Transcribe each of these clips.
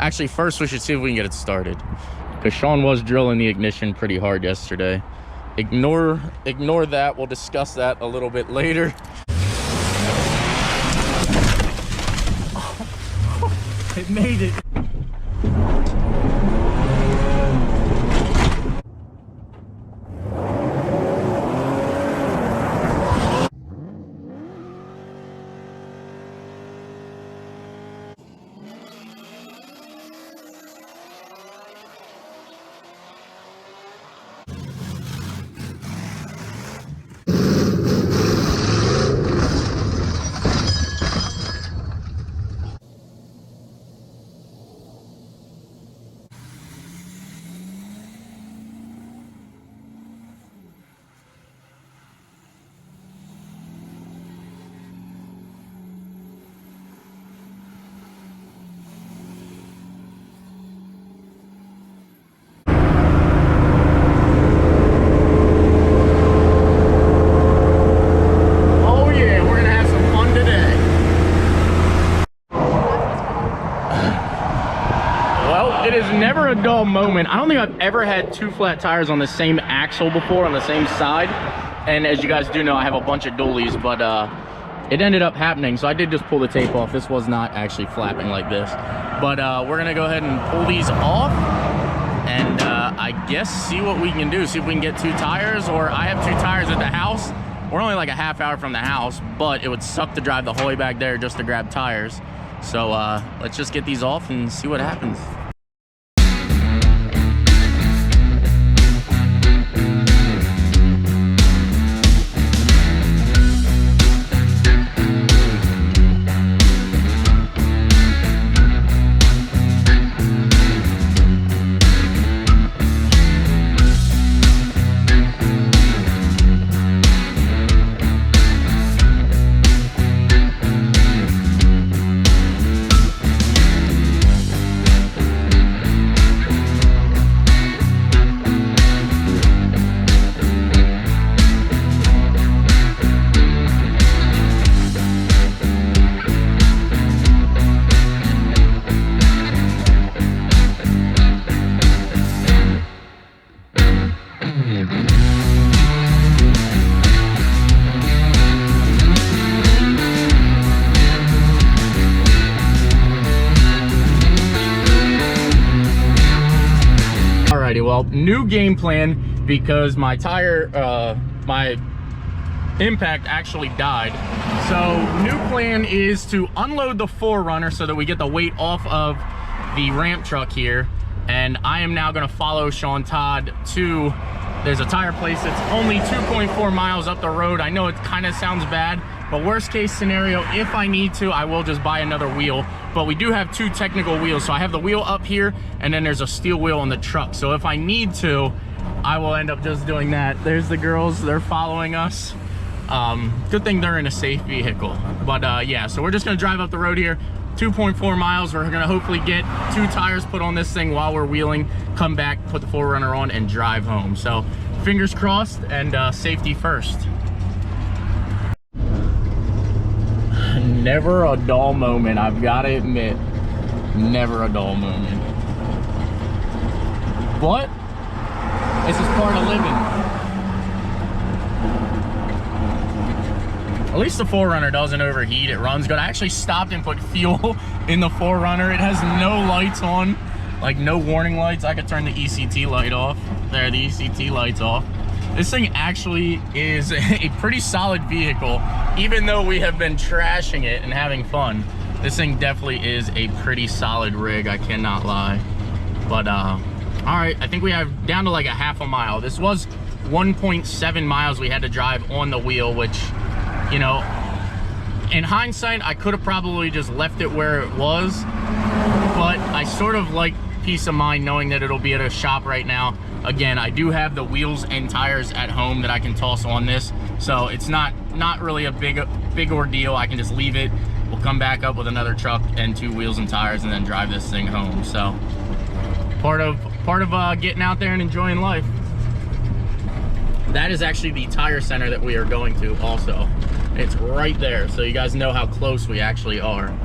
Actually, first we should see if we can get it started, because Sean was drilling the ignition pretty hard yesterday. Ignore that. We'll discuss that a little bit later. It made it. Never a dull moment. I don't think I've ever had two flat tires on the same axle before on the same side, and as you guys do know, I have a bunch of dualies, but it ended up happening, so I did just pull the tape off. This was not actually flapping like this, but we're gonna go ahead and pull these off and I guess see what we can do, see if we can get two tires. Or I have two tires at the house. We're only like a half hour from the house, but it would suck to drive the whole way back there just to grab tires. So let's just get these off and see what happens. Well, new game plan, because my tire, my impact actually died. So new plan is to unload the 4Runner so that we get the weight off of the ramp truck here. And I am now gonna follow Sean Todd to, there's a tire place that's only 2.4 miles up the road. I know it kind of sounds bad, but worst case scenario, if I need to, I will just buy another wheel. But we do have two technical wheels. So I have the wheel up here, and then there's a steel wheel on the truck. So if I need to, I will end up just doing that. There's the girls, they're following us. Good thing they're in a safe vehicle. But yeah, so we're just gonna drive up the road here, 2.4 miles. We're gonna hopefully get two tires put on this thing while we're wheeling, come back, put the 4Runner on, and drive home. So fingers crossed, and safety first. Never a dull moment, I've got to admit. Never a dull moment. But this is part of living. At least the 4Runner doesn't overheat. It runs good. I actually stopped and put fuel in the 4Runner. It has no lights on, like no warning lights. I could turn the ECT light off. There, the ECT light's off. This thing actually is a pretty solid vehicle. Even though we have been trashing it and having fun, this thing definitely is a pretty solid rig, I cannot lie. But all right, I think we have down to like a half a mile. This was 1.7 miles we had to drive on the wheel, which, you know, in hindsight, I could have probably just left it where it was, but I sort of like peace of mind knowing that it'll be at a shop right now. Again, I do have the wheels and tires at home that I can toss on this, so it's not really a big ordeal. I can just leave it. We'll come back up with another truck and two wheels and tires, and then drive this thing home. So part of getting out there and enjoying life. That is actually the tire center that we are going to also. It's right there, so you guys know how close we actually are.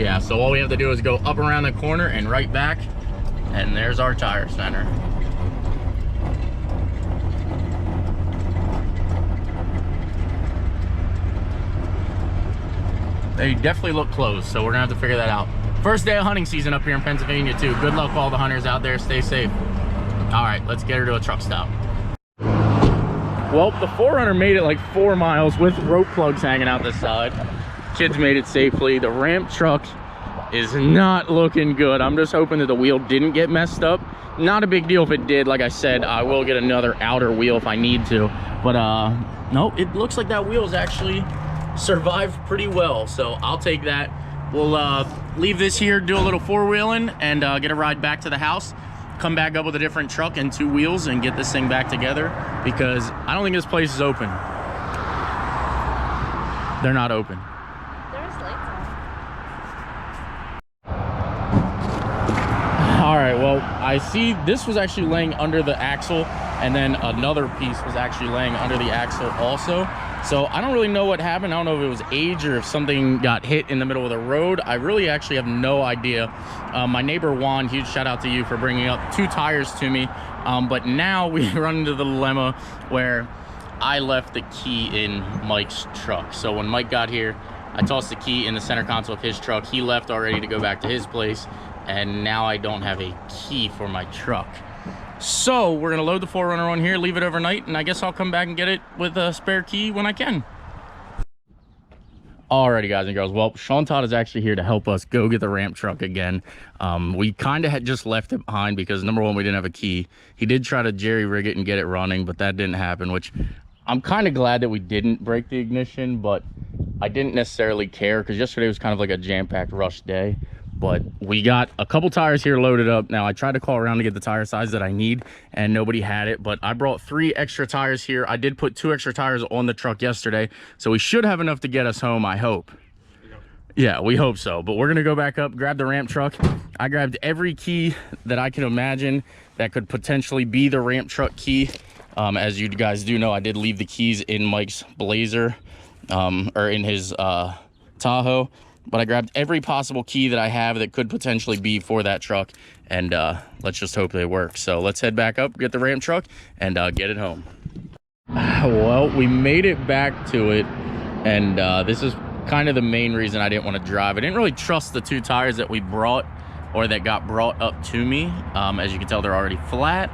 Yeah, so all we have to do is go up around the corner and right back, and there's our tire center. They definitely look closed, so we're gonna have to figure that out. First day of hunting season up here in Pennsylvania too. Good luck all the hunters out there, stay safe. All right, let's get her to a truck stop. Well, the 4Runner made it like 4 miles with rope plugs hanging out the side. Kids made it safely. The ramp truck is not looking good. I'm just hoping that the wheel didn't get messed up. Not a big deal if it did. Like I said, I will get another outer wheel if I need to. But no, it looks like that wheel's actually survived pretty well. So I'll take that. We'll leave this here, do a little 4-wheeling, and get a ride back to the house. Come back up with a different truck and 2 wheels and get this thing back together, because I don't think this place is open. They're not open. There's lights on. All right, well, I see this was actually laying under the axle, and then another piece was actually laying under the axle also. So I don't really know what happened. I don't know if it was age or if something got hit in the middle of the road. I really actually have no idea. My neighbor Juan, huge shout out to you for bringing up 2 tires to me. But now we run into the dilemma where I left the key in Mike's truck. So when Mike got here, I tossed the key in the center console of his truck. He left already to go back to his place, and now I don't have a key for my truck. So we're gonna load the 4Runner on here, leave it overnight, and I guess I'll come back and get it with a spare key when I can. Alrighty, guys and girls, well, Sean Todd is actually here to help us go get the ramp truck again. We kind of had just left it behind because, number one, we didn't have a key. He did try to jerry rig it and get it running, but that didn't happen, which I'm kind of glad that we didn't break the ignition, but I didn't necessarily care because yesterday was kind of like a jam-packed rush day. But we got a couple tires here loaded up. Now, I tried to call around to get the tire size that I need, and nobody had it, but I brought 3 extra tires here. I did put 2 extra tires on the truck yesterday, so we should have enough to get us home, I hope. Yeah, we hope so. But we're gonna go back up, grab the ramp truck. I grabbed every key that I can imagine that could potentially be the ramp truck key. As you guys do know, I did leave the keys in Mike's Blazer, or in his Tahoe. But I grabbed every possible key that I have that could potentially be for that truck, and let's just hope they work. So let's head back up, get the ramp truck, and get it home. Well, we made it back to it, and this is kind of the main reason I didn't want to drive. I didn't really trust the 2 tires that we brought, or that got brought up to me. As you can tell, they're already flat.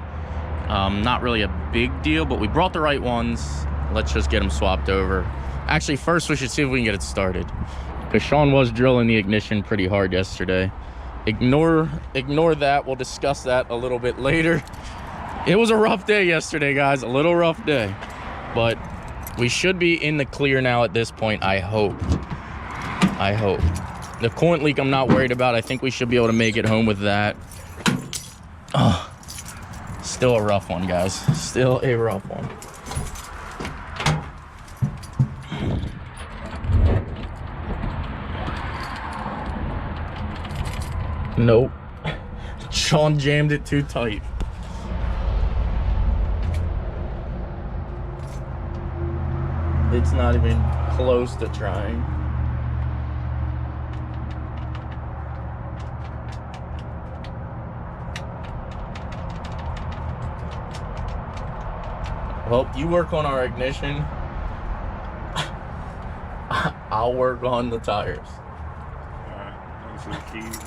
Not really a big deal, but we brought the right ones. Let's just get them swapped over. Actually, first we should see if we can get it started, because Sean was drilling the ignition pretty hard yesterday. Ignore that. We'll discuss that a little bit later. It was a rough day yesterday, guys. A little rough day. But we should be in the clear now at this point, I hope. I hope. The coolant leak I'm not worried about. I think we should be able to make it home with that. Oh, still a rough one, guys. Still a rough one. Nope. Sean jammed it too tight. It's not even close to trying. Well, you work on our ignition. I'll work on the tires. Alright, let me see the keys.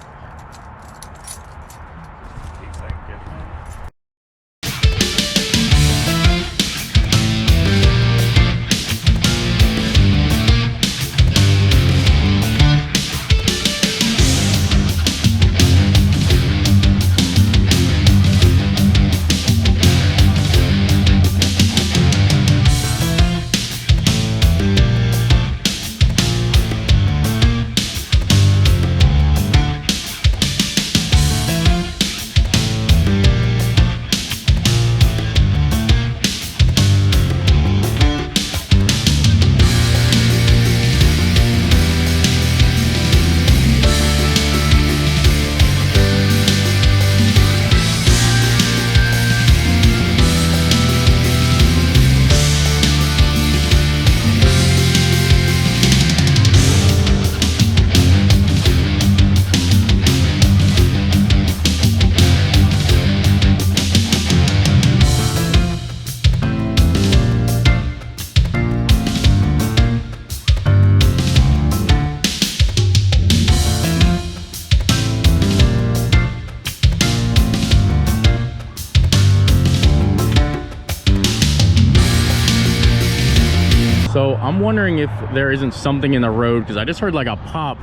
So I'm wondering if there isn't something in the road, because I just heard like a pop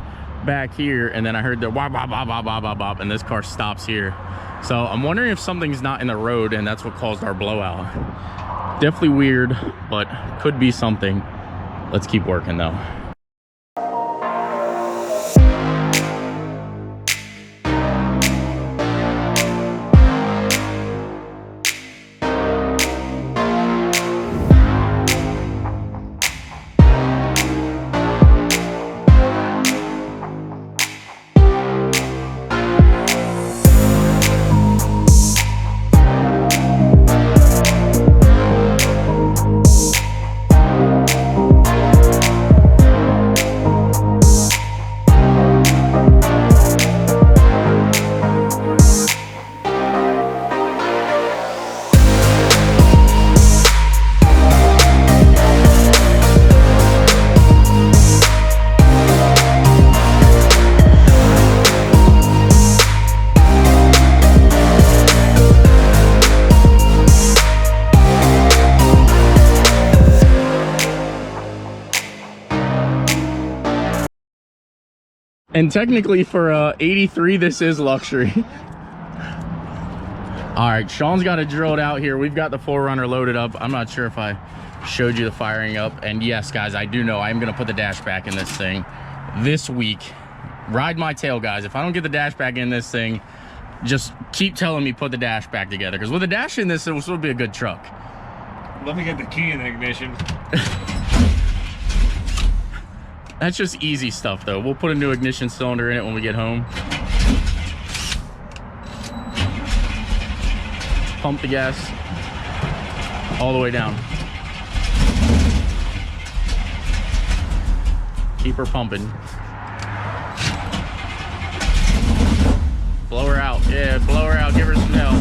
back here, and then I heard the wop, wop, wop, wop, wop, wop, wop, and this car stops here. So I'm wondering if something's not in the road and that's what caused our blowout. Definitely weird, but could be something. Let's keep working though. And technically for 83, this is luxury. All right, Sean's got it drilled out here. We've got the 4Runner loaded up. I'm not sure if I showed you the firing up. And yes, guys, I do know I'm gonna put the dash back in this thing this week. Ride my tail, guys. If I don't get the dash back in this thing, just keep telling me put the dash back together. Because with the dash in this, it will still be a good truck. Let me get the key in the ignition. That's just easy stuff though. We'll put a new ignition cylinder in it when we get home. Pump the gas all the way down. Keep her pumping. Blow her out. Yeah, blow her out. Give her some help.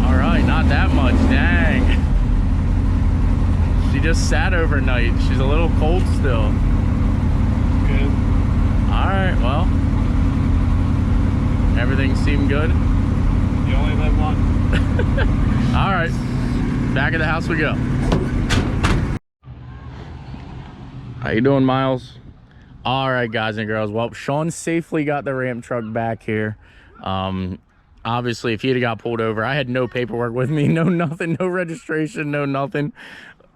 All right, not that much. Dang. She just sat overnight. She's a little cold still. Good. All right, well, everything seemed good. You only live one. All right, back at the house we go. How you doing, Miles? All right, guys and girls. Well, Sean safely got the ramp truck back here. Obviously, if he'd have got pulled over, I had no paperwork with me, no nothing, no registration, no nothing.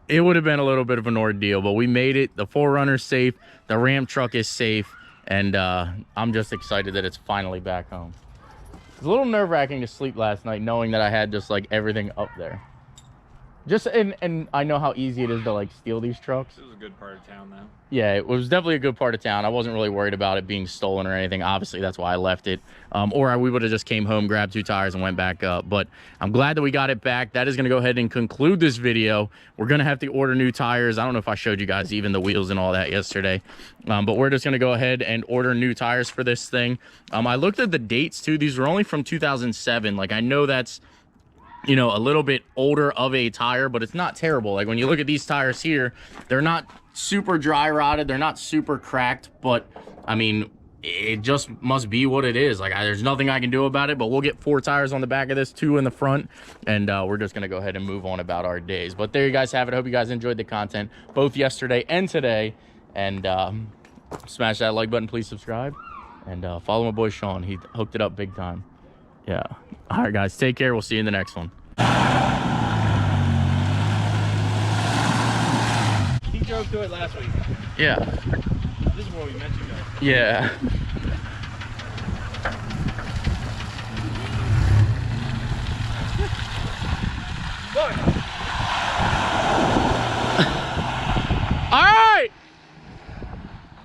It would have been a little bit of an ordeal, but we made it. The 4Runner's safe, the ramp truck is safe, and I'm just excited that it's finally back home. It was a little nerve-wracking to sleep last night knowing that I had just like everything up there. Just and I know how easy it is to like steal these trucks. This is a good part of town, though. Yeah, it was definitely a good part of town. I wasn't really worried about it being stolen or anything. Obviously, that's why I left it. Or we would have just came home, grabbed 2 tires, and went back up. But I'm glad that we got it back. That is going to go ahead and conclude this video. We're going to have to order new tires. I don't know if I showed you guys even the wheels and all that yesterday. But we're just going to go ahead and order new tires for this thing. I looked at the dates, too. These were only from 2007. Like, I know that's, you know, a little bit older of a tire, but it's not terrible. Like when you look at these tires here, they're not super dry rotted, they're not super cracked, but I mean, it just must be what it is. Like there's nothing I can do about it, but we'll get 4 tires on the back of this, 2 in the front, and we're just gonna go ahead and move on about our days. But there you guys have it. I hope you guys enjoyed the content both yesterday and today, and smash that like button, please subscribe, and follow my boy Sean. He hooked it up big time. Yeah. All right, guys. Take care. We'll see you in the next one. He drove to it last week. Yeah. This is where we met you guys. Yeah. Look.